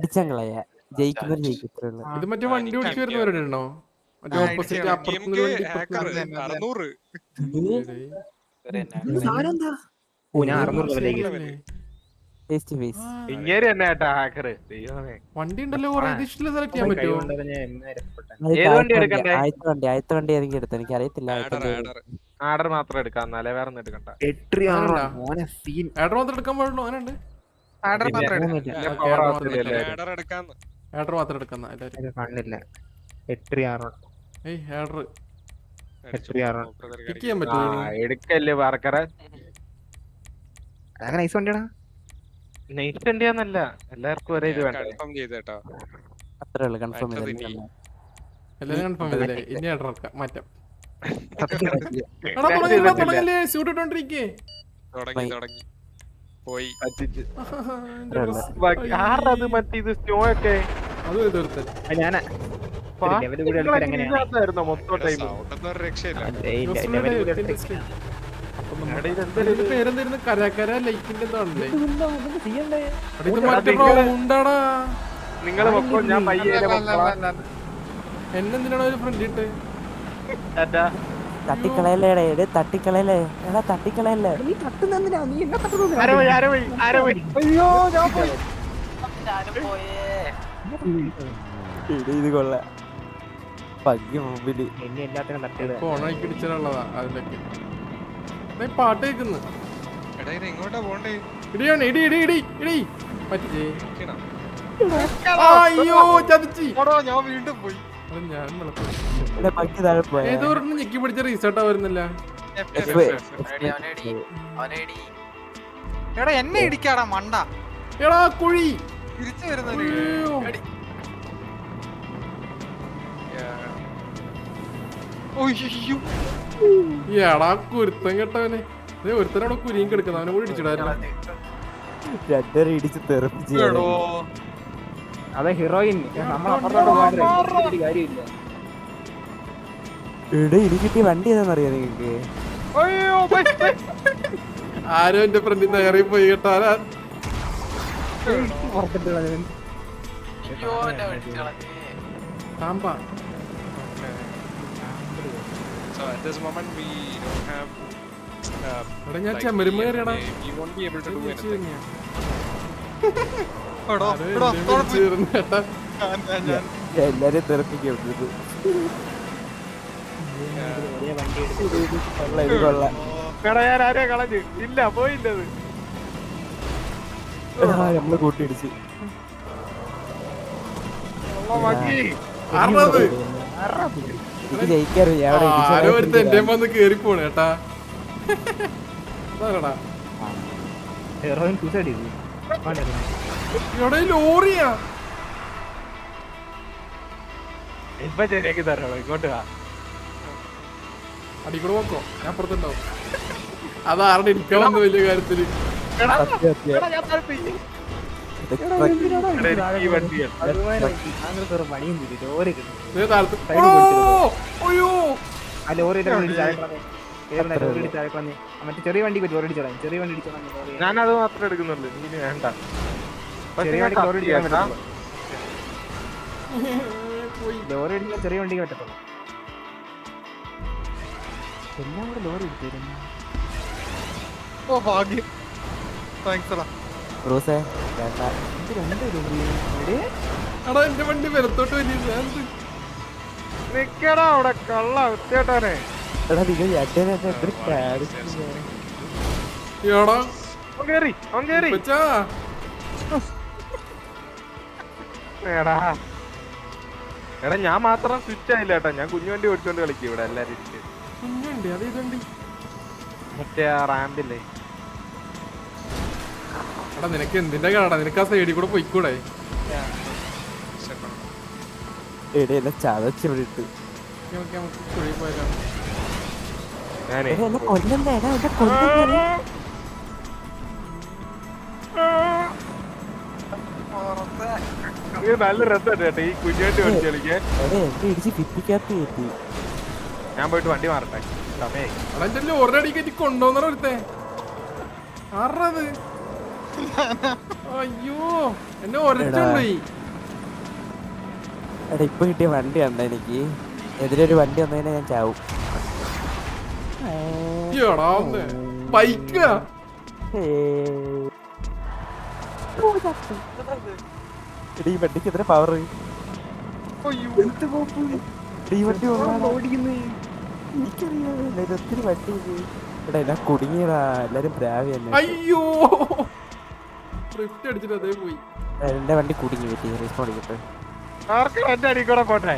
അടിച്ചങ്ങളയ ജയിക്കുന്നവർ ജയിക്കത്തുള്ളൂ. ഇത് മറ്റേ വണ്ടി ഓടിച്ചു വരുന്നവരുണ്ടോ? മറ്റേ ഓപ്പോസിറ്റ് അപ്പുറത്തുനിന്ന് വണ്ടി വണ്ടി ഉണ്ടല്ലോ സെലക്ട് ചെയ്യാൻ പറ്റുമോ? ആദ്യത്തെ വണ്ടി ഏതെങ്കിലും എടുത്തു, എനിക്ക് അറിയത്തില്ല. ആർഡർ മാത്രം എടുക്കാം, എന്നാലേ വേറെ ഒന്നും എടുക്കണ്ട. ആഡർ മാത്രം എടുക്കാൻ പാടുള്ളൂ? അങ്ങനെയുണ്ട്. ആഡർ മാത്രം എടുക്കുന്ന എടുക്കല്ലേ വാർക്കറ. നൈസ് വണ്ടിയാന്നല്ല, എല്ലാവർക്കും ഒരേ ഇത് വേണ്ട. അത്രേ ഉള്ളു, കൺഫേം എല്ലാരും കൺഫേം ചെയ്തല്ലേ? ഇനി ആഡർ എടുക്കാം, മാറ്റാം. ആറത് മറ്റേ ഇത് സ്നോ ഒക്കെ മൊത്തം ടൈം. പേരെന്തായിരുന്നു? കരാകര ലൈക്കിന്റെ എന്താണല്ലേ? ഉണ്ടാടാ നിങ്ങള് മൊത്തം ഞാൻ എന്നെന്തിനാണ് ഒരു ഫ്രണ്ട് ഇട്ട് തട്ടിക്കളയല്ലേ? തട്ടിക്കളയല്ലേ? എടാ തട്ടിക്കളയല്ലേ? നീ തട്ടുന്നെന്തിനാ? നീ എന്നെ തട്ടുന്നു. ഇത് കൊള്ള പഗ്ഗി മുമ്പില് എന്നെ എല്ലാത്തിനും തട്ടിയത് ഫോണാക്കി ഇടിച്ചാലുള്ളതാ. അതിലൊക്കെ പാട്ട് കേക്കുന്നു. ഇടിയാണ് ഇടി ഇടി ഇടി ഇടി പറ്റി. അയ്യോ ചതിച്ചി. ഞാൻ വീണ്ടും പോയി. ഞാൻ ഏതോ ഞെക്കി പിടിച്ച റീസെർട്ടാ വരുന്നില്ല. എന്നെ ഇടിക്കാടാ മണ്ട. എടാ കുഴി തിരിച്ചു വരുന്ന എടാ കുരുത്തം കേട്ടവനെ. ഒരുത്തനവിടെ കുരിയും കിടക്കുന്ന അവനെ കൂടി ഇടിച്ചിടായിരുന്നു. ഇടിച്ച് തെറിപ്പിച്ചു. അതെ ഹീറോയിൻ. എനിക്ക് കിട്ടിയ വണ്ടി ഏതാന്നറിയാ നിങ്ങക്ക്? ആരോ എന്റെ ഫ്രണ്ടിൽ നിന്ന് ഇറങ്ങി പോയി കേട്ടോ. ഞാൻ ചെമ്മരുമേറിയടാ. എല്ലാരും തെറിപ്പിക്കപ്പെട്ടത്. കളഞ്ഞു ഇല്ല പോയില്ലത്. നമ്മള് കൂട്ടിയിടിച്ച് ജയിക്കാറില്ല. എന്റെ വന്ന് കേറി പോണേ ഏട്ടാ. ലോറിയാ ഇപ്പൊ ശരിയാക്കി തരണോ? ഇങ്ങോട്ട് വാ. അടിക്കൂടെ നോക്കോ, ഞാൻ അപ്പുറത്തുണ്ടാവും. അതാരുടെ ഇരിക്കണം വലിയ കാര്യത്തില്. മറ്റേ ചെറിയ വണ്ടി ലോറി അടിച്ചോളാം. ചെറിയ വണ്ടി അടിച്ചോളാം. ഞാനത് മാത്രം എടുക്കുന്നുള്ളൂ, ഇനി വേണ്ട. ലോറി അടിച്ചാൽ ചെറിയ വണ്ടിക്ക് പറ്റത്തുള്ളൂ. എല്ലാം കൂടെ ലോറി എടുത്തിരുന്നു. ഓ ഭാഗ്യം. താങ്ക്സ് എടാ. എന്റെ വണ്ടി വലത്തോട്ട് വലിയ നിക്കടാ അവിടെ കള്ള വൃത്തിയായിട്ടാനെ. എടാ ഞാൻ മാത്രം സ്വിച്ച് ആയില്ല കേട്ടോ. ഞാൻ കുഞ്ഞുവണ്ടി ഓടിച്ചോണ്ട് കളിക്കും ഇവിടെ എല്ലാരും. കുഞ്ഞുണ്ടി അതേതണ്ടി? മറ്റേ റാമ്പില്ലേ. എടാ നിനക്ക് എന്തിന്റെ കാണാ? നിനക്ക് ആ സൈഡിൽ കൂടെ പോയിക്കൂടെ? ചതച്ചിട്ട് കുഴി പോയാലോ? നല്ല രസമായിട്ട് കേട്ടോ ഈ കുഞ്ഞുവണ്ടി ഓടിച്ച് കളിക്കാൻ. ഞാൻ പോയിട്ട് വണ്ടി മാറട്ടെ. സമയായി. ലോറിയുടെ അടിക്കറ്റി കൊണ്ടുവന്ന ഒരുത്തേ. ആറത് അയ്യോ എന്നെ ഒരച്ചുകൊണ്ടുപോയി. എടാ ഇപ്പൊ കിട്ടിയ വണ്ടി കണ്ട എനിക്ക് എതിരൊരു വണ്ടി വന്നതിനെ ഞാൻ ചാവും. എടാ ഒന്ന് ബൈക്കാ. ഈ വണ്ടിക്ക് എത്ര പവർ? ഈ വണ്ടി എനിക്കറിയാം ഒത്തിരി വണ്ടി. എടാ എല്ലാം കുടുങ്ങിയതാ, എല്ലാരും പ്രാവി തന്നെ. അയ്യോ ഡ്രിഫ്റ്റ് അടിച്ചിട്ട് അതേ പോയി. എന്റെ വണ്ടി കുടുങ്ങി പറ്റി റെസ്പോണ്ട് ചെയ്തിട്ട്. എന്റെ അടിക്കൂടെ പോട്ടെ.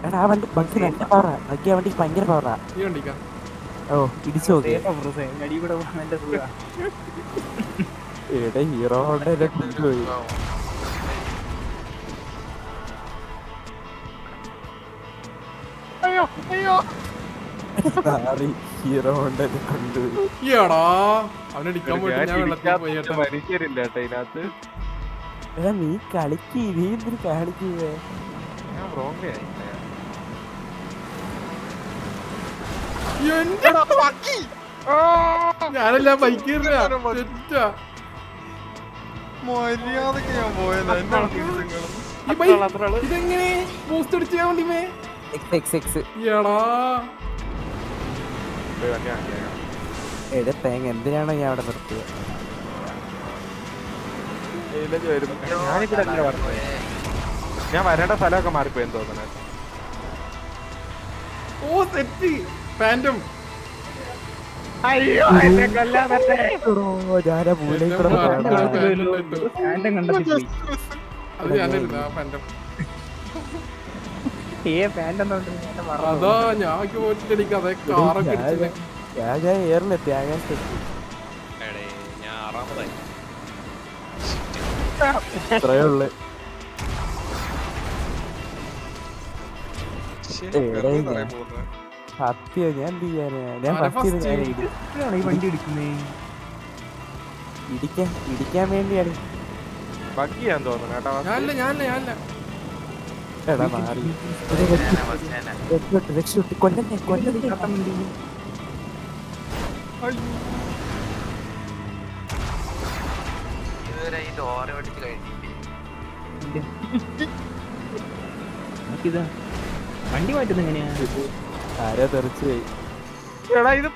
എടാ ആ വണ്ടി ബഗ്ഗി നല്ല പവറാ, ബഗ്ഗി ആ വണ്ടിക്ക് ഭയങ്കര പവറാ. ഈ വണ്ടിക്കാ ഓ ഇടിച്ചു നോക്കി. അടി കൂടെ എന്റെ സുഖ. എടാ ഹീറോ ഹോണ്ട എന്നെ കൊണ്ടുപോയി. അയ്യോ അയ്യോ ഹീറോ ഹോണ്ട എന്നെ കൊണ്ടുപോയി. എടാ അവനടിക്കാൻ പോയിട്ട് ഞാൻ വെള്ളത്തിൽ പോയി കേട്ടോ. മനുഷ്യരില്ല കേട്ടോ ഇതിനകത്ത്. എടാ നീ കളിക്ക്, നീ എന്തിനു കാണിക്കുവേ? ഞാൻ wrong ആയി. എന്റെ ഞാനല്ല ബൈക്ക് തെറ്റാ. മര്യാദക്ക് ഞാൻ പോയതാ. എന്താണ് ഈ ബൈക്ക് ഇതെങ്ങനെ ബൂസ്റ്റ് അടിച്ചാ വണ്ടിമേ? എടാ എടാ തേങ്ങ എന്തിനാണോ ഞാൻ അവിടെ നിർത്തിയത്? ഞാനിവിടെ അല്ല പറഞ്ഞത്. ഞാൻ വരേണ്ട സ്ഥലമൊക്കെ മാറിപ്പോയെന്ന് തോന്നുന്നത്. ഓ സെറ്റ് ഫാൻറ്റം. അയ്യോ എന്നെ കൊല്ലാൻ പറ്റേ. ഞാനാ മൂലയിൽക്കൂടെ ഫാൻറ്റം കണ്ടെത്തി അത് ഞാനായിരുന്നു ആ ഫാൻറ്റം. ഫാൻറ്റം അതാ ഞാൻ പോയിട്ടടിക്കാം. അതേ കാറൊക്കെ അടിച്ചത്. ഞാൻ ഏറിലെത്തി, ആകാശത്തെത്തി. അത്രേ ഉള്ളു. സത്യം ഞാൻ എന്ത് ചെയ്യാനാ? ഞാൻ ഫസ്റ്റ് ഞാൻ ഈ വണ്ടി എടുക്കുന്നേ ഇടിക്കാൻ വേണ്ടിയാണ്. ബഗ്ഗിയാന്ന് തോന്നുന്നു കേട്ടോ. ഞാനല്ല എടാ മാറി രക്ഷപ്പെട്ട് കൊല്ലന്നെ നമുക്കിതാ വണ്ടി മാറ്റുന്ന എങ്ങനെയാ? ആരോ തെറിച്ചു പോയി. എടാ ഇത്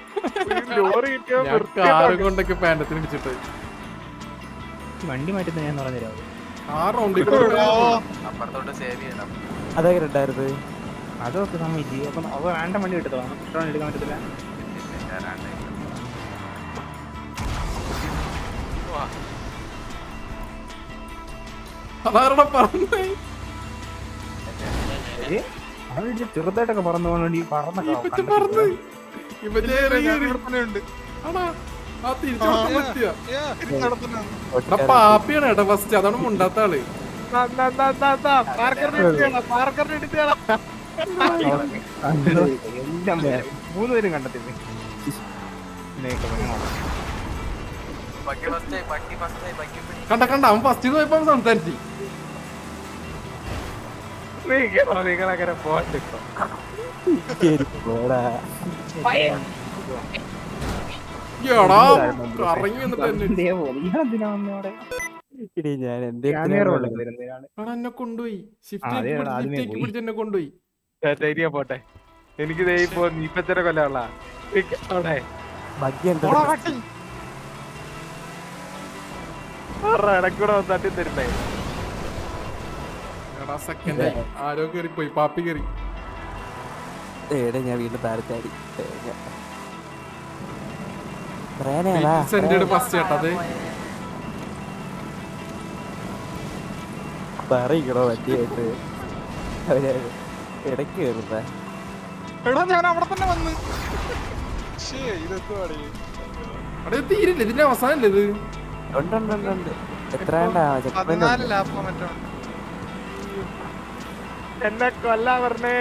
ലോറി കിട്ടിയോ? ഞാൻ കാറ് കൊണ്ടൊക്കെ പാൻറ്റത്തിന് ഇടിച്ചിട്ട് വണ്ടി മാറ്റുന്ന ഞാൻ പറഞ്ഞുതരാം. ആ റൗണ്ടിൽ അതൊക്കെ ഉണ്ടായിരുന്നു. അതൊക്കെ സമ്മതിച്ച് അപ്പം അവ റാൻഡം വണ്ടി കിട്ടത്തോ? പെട്രോൾ എടുക്കാൻ പറ്റത്തില്ല. അതാരുടെ പറഞ്ഞേ? അവര് ചെറുതായിട്ടൊക്കെ പറന്നു പോകാൻ വേണ്ടി പറന്ന് ഉണ്ട്. പാപ്പിയാണ് കേട്ടോ ഫസ്റ്റ്, അതാണ് മുണ്ടാത്ത ആള്. എല്ലാം 3 പേരും കണ്ടെത്തി. കണ്ട അവൻ ഫസ്റ്റ് പോയപ്പോ സംസാരിച്ചു. നിങ്ങളങ്ങനെ പോട്ടെ. എടാ കറങ്ങി വന്നിട്ട് എന്നെ എന്നെ കൊണ്ടുപോയി. ഷിഫ്റ്റ് പിടിച്ച് എന്നെ കൊണ്ടുപോയി. പോട്ടെ. എനിക്ക് ഇപ്പോ നീപ്പച്ചര കൊല്ലാനുള്ള ഇടക്കൂടെ തട്ടി തരുന്നേ. എടാ സെക്കൻഡ് ആരോ കയറി പോയി, പാപ്പി കയറി. ഞാൻ വീണ്ടും താഴത്താടി ഫസ്റ്റ് കേട്ടത് പറയിക്കണോ വണ്ടിയായിട്ട് ഇടയ്ക്ക് കയറുന്ന. എടാ ഞാൻ അവിടെ തന്നെ വന്ന്. ഇതെത്തുവാടി അവിടെ തീരില്ല, ഇതിന്റെ അവസാനല്ലേ ഇത്? ഉണ്ട് എത്ര 14 ലാപ്പോ മറ്റോ. എന്നെ കൊല്ലാ പറഞ്ഞേ.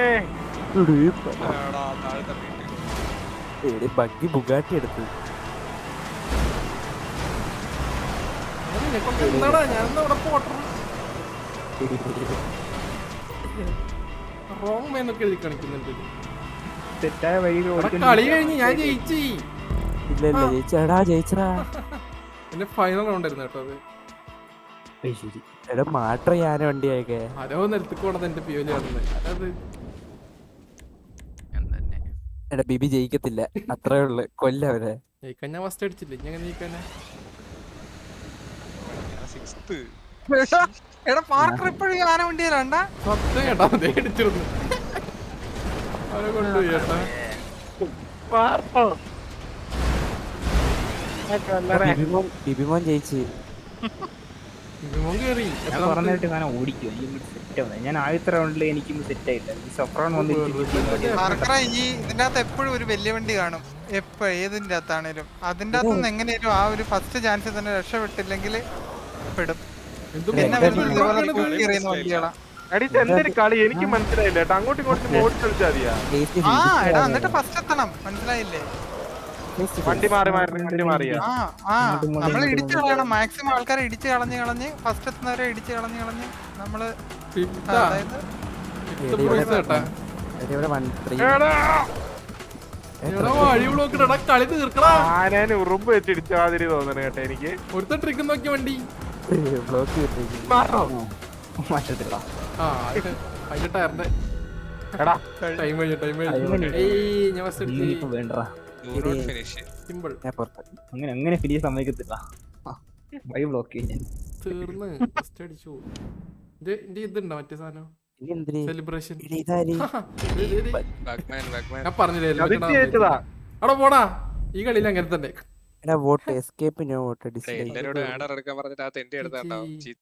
ബഗ്ഗി ബുഗാട്ടി എടുത്തു. ഞാനൊന്നും അവിടെ പോട്ടെ. റോങ് മേന്നൊക്കെ എഴുതി കാണിക്കുന്നുണ്ട്. തെറ്റായ വഴികൾ കളി കഴിഞ്ഞ് ഞാൻ ജയിച്ചു. ഇല്ല ജയിച്ചടാ. എന്റെ ഫൈനൽ റൗണ്ട് ആയിരുന്നു കേട്ടോ അത്. ശരി. എടാ മാട്ര ഞാന വണ്ടിയൊക്കെ ആരോ നിലത്തേക്ക് കൊണ്ടത് എന്റെ പിയോലി ആടുന്നത്. അത് എടാ ബിബി ജയിക്കത്തില്ല, അത്രേ ഉള്ളു, കൊല്ലവരെ. ജയിക്കാൻ ഞാൻ ഫസ്റ്റ് അടിച്ചില്ലേ, ഞാൻ നീക്കാനെ. എടാ പാർക്കർ ഇപ്പോഴും ആന വണ്ടിയിലാണ്ടാ. സത്യം കേട്ടോ, അതേ അടിച്ചിരുന്നു. അവരെ കൊണ്ടുപോയി കേട്ടാ. ബിബിമോൻ ജയിച്ച്. ബിബിമോൻ കേറി. ഞാൻ പറഞ്ഞിട്ട് ഞാൻ ഓടിക്കും, എനിക്ക് സെറ്റ് ആവുന്നത്. ഞാൻ ആദ്യത്തെ റൗണ്ടിൽ എനിക്കൊന്നും സെറ്റ് ആയില്ല. ഈ സഫ്രോൺ വന്നിട്ട് പാർക്കറ ഈ ഇതിന്റെ അകത്ത് എപ്പോഴും ഒരു വലിയ വണ്ടി കാണും, ഏതിന്റെ അകത്താണേലും. അതിന്റെ അകത്തുനിന്ന് എങ്ങനെയാലും ആ ഒരു ഫസ്റ്റ് ചാൻസ് തന്നെ രക്ഷപ്പെട്ടില്ലെങ്കിൽ പെടും. എന്തും പിന്നെ ഇതൊക്കെ വരുന്നത് ഇതേപോലെ ഇതൊക്കെ കുത്തി എറിയുന്ന വണ്ടികളാ. എടി എന്തൊരു കളി എനിക്ക് മനസ്സിലായില്ല കേട്ടോ. അങ്ങോട്ടും ഇങ്ങോട്ടും ഓടി കളിച്ചാൽ മതിയാ. ആ എടാ എന്നിട്ട് ഫസ്റ്റ് എത്തണം, മനസ്സിലായില്ലേ? വണ്ടി മാറി വണ്ടി മാറിയാ. ആ നമ്മൾ ഇടിച്ചു കളയണം. മാക്സിമം ആൾക്കാരെ ഇടിച്ച് കളഞ്ഞ് ഫസ്റ്റ് എത്തുന്നവരെ ഇടിച്ച് കളഞ്ഞ് നമ്മള് ഫിഫ്താ. അതായത് ഫിഫ്ത് പ്രൈസ് കേട്ടാ. എടാ വഴി ബ്ലോക്ക് ഇടാ, കളി തീർക്കടാ. ആനേനെ ഉറുമ്പ് വെച്ച് ഇടിച്ച മാതിരി തോന്നണ കേട്ടോ എനിക്ക്. ഒരുത്ത ട്രിക്ക് നോക്കിയ വണ്ടി. ബ്ലോക്ക് മാറോ? മാറ്റത്തില്ല. ആ അതിന്റെ ടയറിന്റെ എടാ ടൈം കഴിഞ്ഞു. ഏയ് ഞാൻ ഫസ്റ്റ് അടിച്ചു. ഇനിയിപ്പോ വേണ്ടടാ, സിമ്പിൾ ഞാൻ പുറത്ത്. അങ്ങനെ ഫിനിഷ് സമ്മതിക്കത്തില്ല. വൈ ബ്ലോക്ക് ചെയ്യാൻ തീർന്ന് ഫസ്റ്റ് അടിച്ചു. എന്റെ ഇതുണ്ടോ മറ്റേ സാധനം, ഇനി എന്തിന് സെലിബ്രേഷൻ. ഇതാര് ഞാൻ പറഞ്ഞില്ലേ അതിഥി ജയിച്ചതാ. അവിടെ പോടാ. ഈ കളിയിൽ അങ്ങനെ തന്നെ. എടാ vote escape, no vote dislike. എല്ലാരോടും ആഡർ എടുക്കാൻ പറഞ്ഞിട്ട് ആ തെണ്ടി എടുത്താണ്ടാവും.